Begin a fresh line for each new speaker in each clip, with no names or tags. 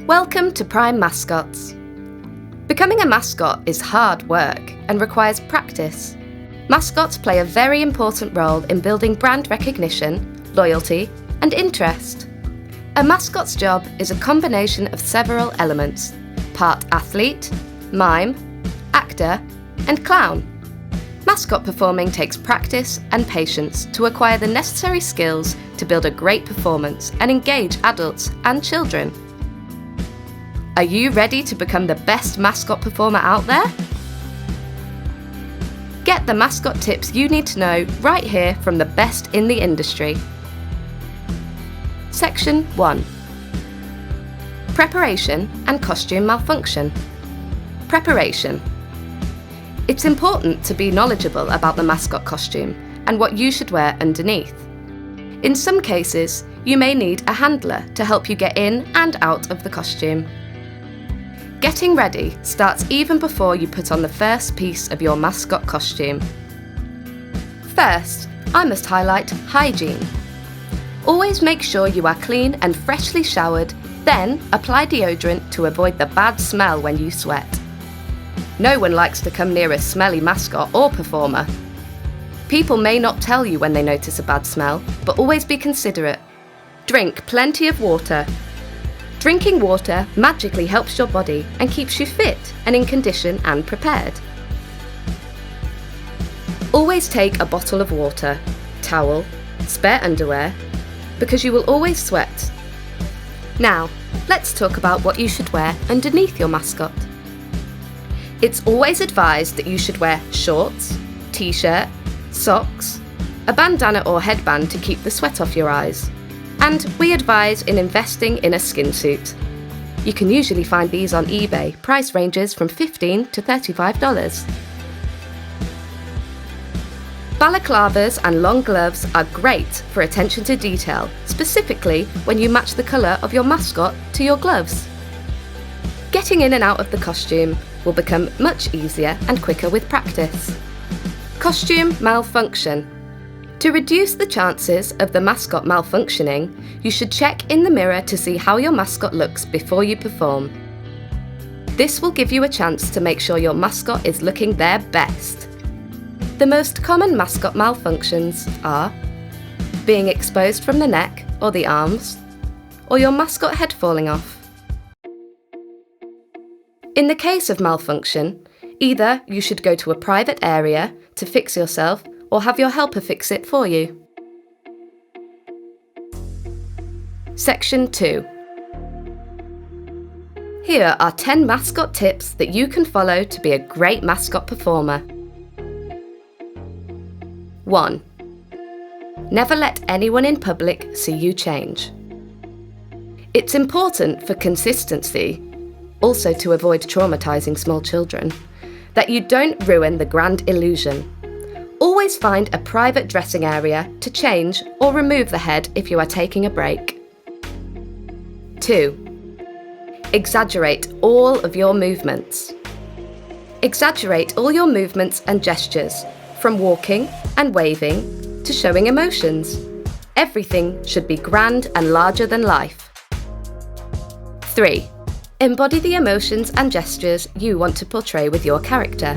Welcome to Prime Mascots. Becoming a mascot is hard work and requires practice. Mascots play a very important role in building brand recognition, loyalty, and interest. A mascot's job is a combination of several elements: part athlete, mime, actor, and clown. Mascot performing takes practice and patience to acquire the necessary skills to build a great performance and engage adults and children. Are you ready to become the best mascot performer out there? Get the mascot tips you need to know right here from the best in the industry. Section 1. Preparation and costume malfunction. Preparation. It's important to be knowledgeable about the mascot costume and what you should wear underneath. In some cases, you may need a handler to help you get in and out of the costume. Getting ready starts even before you put on the first piece of your mascot costume. First, I must highlight hygiene. Always make sure you are clean and freshly showered, then apply deodorant to avoid the bad smell when you sweat. No one likes to come near a smelly mascot or performer. People may not tell you when they notice a bad smell, but always be considerate. Drink plenty of water. Drinking water magically helps your body and keeps you fit and in condition and prepared. Always take a bottle of water, towel, spare underwear, because you will always sweat. Now, let's talk about what you should wear underneath your mascot. It's always advised that you should wear shorts, t-shirt, socks, a bandana or headband to keep the sweat off your eyes. And we advise in investing in a skin suit. You can usually find these on eBay, price ranges from $15 to $35. Balaclavas and long gloves are great for attention to detail, specifically when you match the colour of your mascot to your gloves. Getting in and out of the costume will become much easier and quicker with practice. Costume malfunction. To reduce the chances of the mascot malfunctioning, you should check in the mirror to see how your mascot looks before you perform. This will give you a chance to make sure your mascot is looking their best. The most common mascot malfunctions are being exposed from the neck or the arms, or your mascot head falling off. In the case of malfunction, either you should go to a private area to fix yourself or have your helper fix it for you. Section 2. Here are 10 mascot tips that you can follow to be a great mascot performer. 1. Never let anyone in public see you change. It's important for consistency, also to avoid traumatizing small children, that you don't ruin the grand illusion. Always find a private dressing area to change or remove the head if you are taking a break. 2. Exaggerate all of your movements. Exaggerate all your movements and gestures, from walking and waving to showing emotions. Everything should be grand and larger than life. 3. Embody the emotions and gestures you want to portray with your character.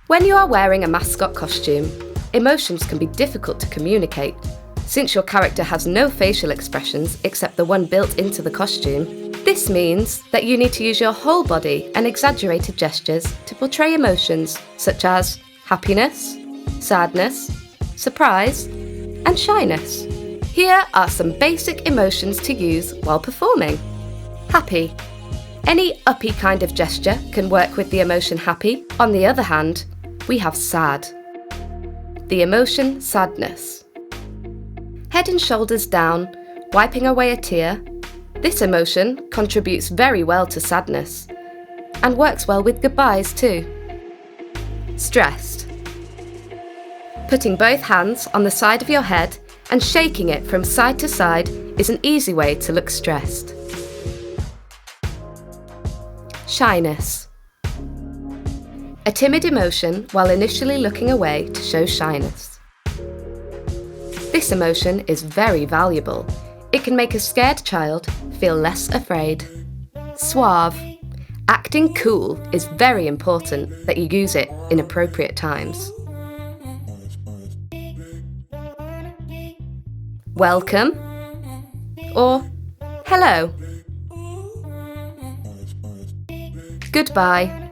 When you are wearing a mascot costume, emotions can be difficult to communicate. Since your character has no facial expressions except the one built into the costume, this means that you need to use your whole body and exaggerated gestures to portray emotions such as happiness, sadness, surprise, and shyness. Here are some basic emotions to use while performing. Happy. Any uppy kind of gesture can work with the emotion happy. On the other hand, we have sad. The emotion sadness. Head and shoulders down, wiping away a tear. This emotion contributes very well to sadness and works well with goodbyes too. Stressed. Putting both hands on the side of your head and shaking it from side to side is an easy way to look stressed. Shyness. A timid emotion while initially looking away to show shyness. This emotion is very valuable. It can make a scared child feel less afraid. Suave. Acting cool is very important that you use it in appropriate times. Welcome or hello. Goodbye.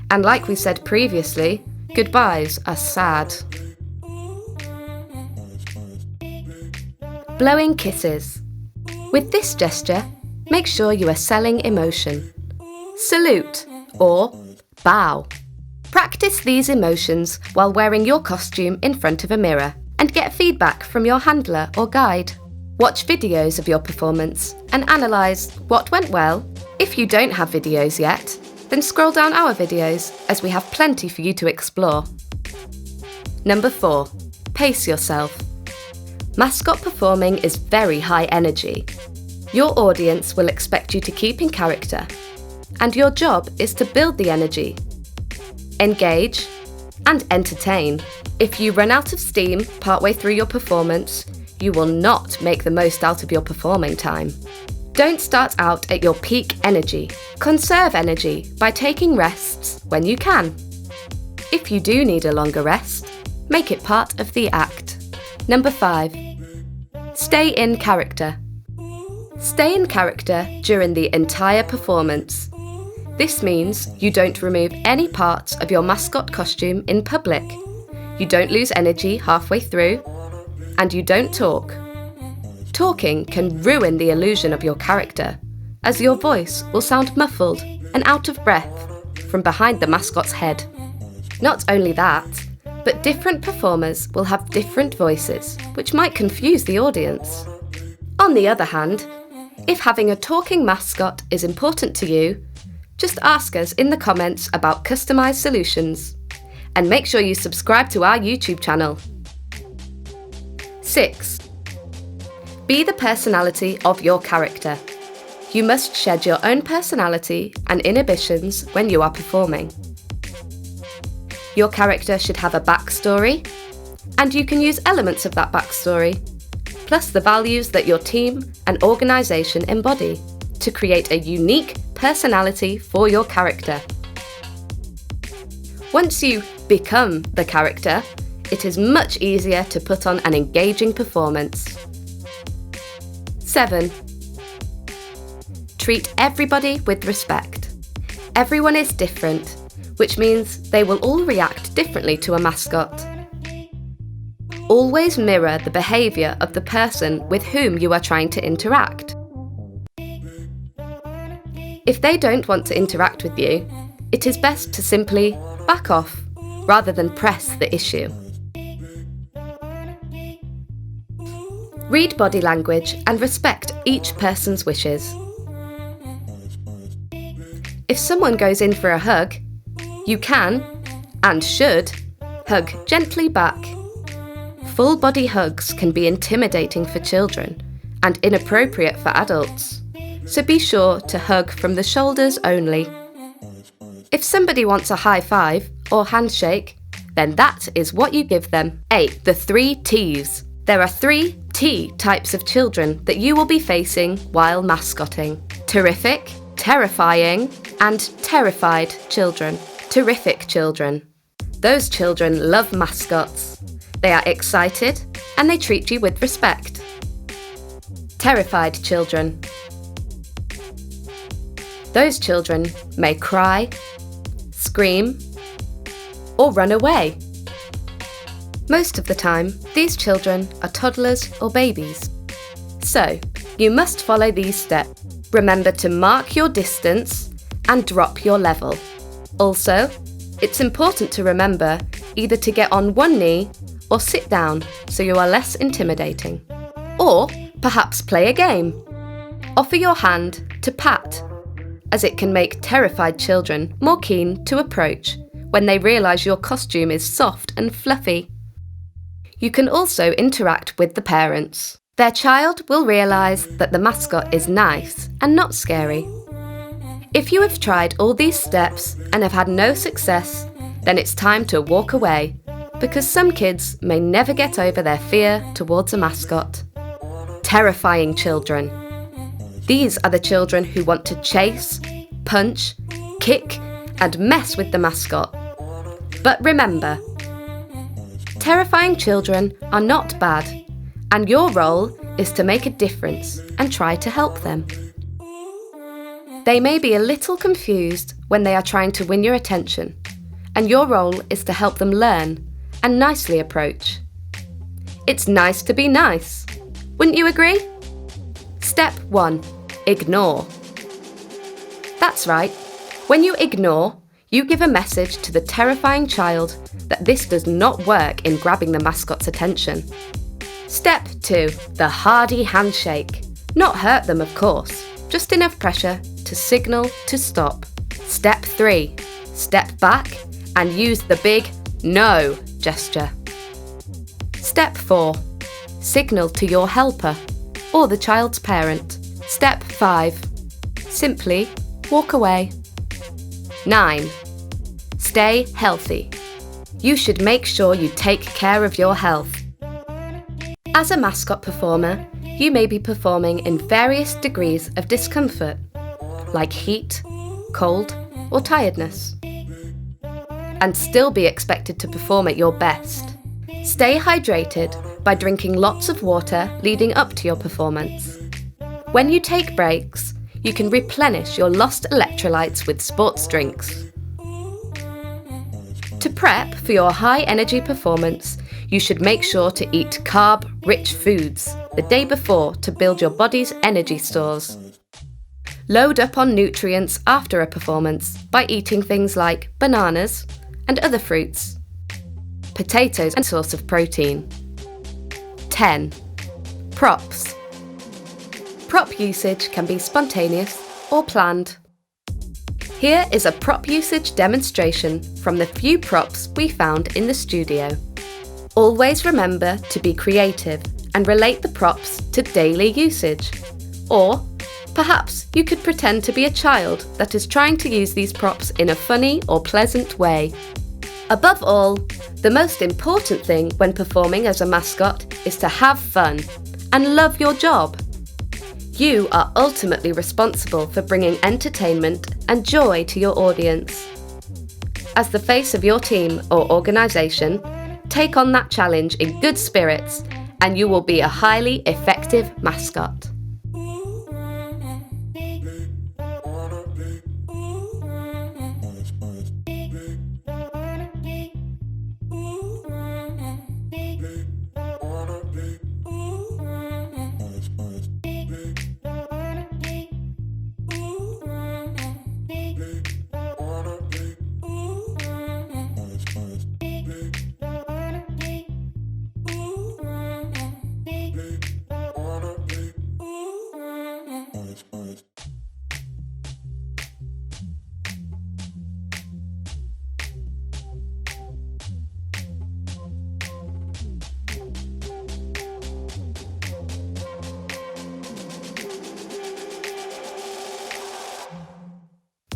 And like we said previously, goodbyes are sad. Blowing kisses. With this gesture, make sure you are selling emotion. Salute or bow. Practice these emotions while wearing your costume in front of a mirror and get feedback from your handler or guide. Watch videos of your performance and analyse what went well. If you don't have videos yet, then scroll down our videos as we have plenty for you to explore. Number 4. Pace yourself. Mascot performing is very high energy. Your audience will expect you to keep in character, and your job is to build the energy, engage, and entertain. If you run out of steam partway through your performance, you will not make the most out of your performing time. Don't start out at your peak energy. Conserve energy by taking rests when you can. If you do need a longer rest, make it part of the act. Number 5. Stay in character. Stay in character during the entire performance. This means you don't remove any parts of your mascot costume in public. You don't lose energy halfway through, and you don't talk. Talking can ruin the illusion of your character, as your voice will sound muffled and out of breath from behind the mascot's head. Not only that, but different performers will have different voices, which might confuse the audience. On the other hand, if having a talking mascot is important to you, just ask us in the comments about customised solutions. And make sure you subscribe to our YouTube channel. 6. Be the personality of your character. You must shed your own personality and inhibitions when you are performing. Your character should have a backstory, and you can use elements of that backstory, plus the values that your team and organisation embody, to create a unique personality for your character. Once you become the character, it is much easier to put on an engaging performance. 7. Treat everybody with respect. Everyone is different, which means they will all react differently to a mascot. Always mirror the behaviour of the person with whom you are trying to interact. If they don't want to interact with you, it is best to simply back off rather than press the issue. Read body language and respect each person's wishes. If someone goes in for a hug, you can, and should, hug gently back. Full body hugs can be intimidating for children and inappropriate for adults, so be sure to hug from the shoulders only. If somebody wants a high five or handshake, then that is what you give them. 8. The 3 T's. There are 3 T types of children that you will be facing while mascotting. Terrific, terrifying, and terrified children. Terrific children. Those children love mascots. They are excited and they treat you with respect. Terrified children. Those children may cry, scream, or run away. Most of the time, these children are toddlers or babies. So, you must follow these steps. Remember to mark your distance and drop your level. Also, it's important to remember either to get on one knee or sit down so you are less intimidating. Or perhaps play a game. Offer your hand to pat, as it can make terrified children more keen to approach when they realise your costume is soft and fluffy. You can also interact with the parents. Their child will realise that the mascot is nice and not scary. If you have tried all these steps and have had no success, then it's time to walk away, because some kids may never get over their fear towards a mascot. terrifying children. These are the children who want to chase, punch, kick, and mess with the mascot. But remember, terrifying children are not bad, and your role is to make a difference and try to help them. They may be a little confused when they are trying to win your attention, and your role is to help them learn and nicely approach. It's nice to be nice. Wouldn't you agree? Step 1. Ignore. That's right. When you ignore, you give a message to the terrifying child that this does not work in grabbing the mascot's attention. Step 2. The hardy handshake. Not hurt them, of course, just enough pressure to signal to stop. Step 3. Step back and use the big no gesture. Step 4. Signal to your helper or the child's parent. Step 5. Simply walk away. 9. Stay healthy. You should make sure you take care of your health. As a mascot performer, you may be performing in various degrees of discomfort, like heat, cold, or tiredness, and still be expected to perform at your best. Stay hydrated by drinking lots of water leading up to your performance. When you take breaks, you can replenish your lost electrolytes with sports drinks. To prep for your high-energy performance, you should make sure to eat carb-rich foods the day before to build your body's energy stores. Load up on nutrients after a performance by eating things like bananas and other fruits. Potatoes are a source of protein. 10. Props. Prop usage can be spontaneous or planned. Here is a prop usage demonstration from the few props we found in the studio. Always remember to be creative and relate the props to daily usage. Or perhaps you could pretend to be a child that is trying to use these props in a funny or pleasant way. Above all, the most important thing when performing as a mascot is to have fun and love your job. You are ultimately responsible for bringing entertainment and joy to your audience. As the face of your team or organisation, take on that challenge in good spirits and you will be a highly effective mascot.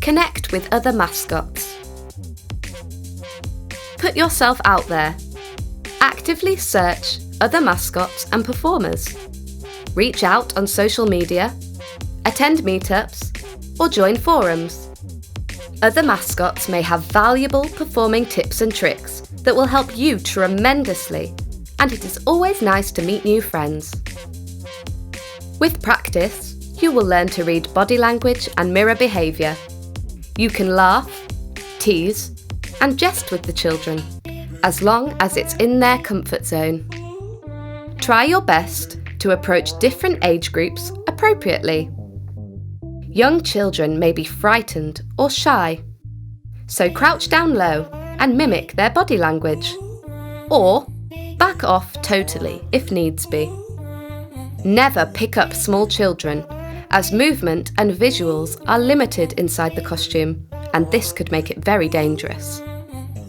Connect with other mascots. Put yourself out there. Actively search other mascots and performers. Reach out on social media, attend meetups, or join forums. Other mascots may have valuable performing tips and tricks that will help you tremendously, and it is always nice to meet new friends. With practice, you will learn to read body language and mirror behaviour. You can laugh, tease, and jest with the children, as long as it's in their comfort zone. Try your best to approach different age groups appropriately. Young children may be frightened or shy, so crouch down low and mimic their body language, or back off totally if needs be. Never pick up small children, as movement and visuals are limited inside the costume, and this could make it very dangerous.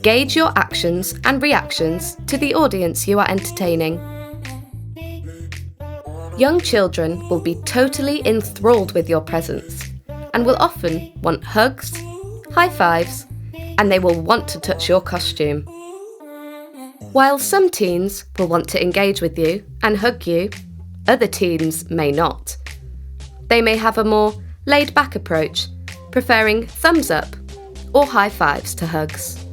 Gauge your actions and reactions to the audience you are entertaining. Young children will be totally enthralled with your presence and will often want hugs, high fives, and they will want to touch your costume. While some teens will want to engage with you and hug you, Other teams may not. They may have a more laid-back approach, preferring thumbs up or high fives to hugs.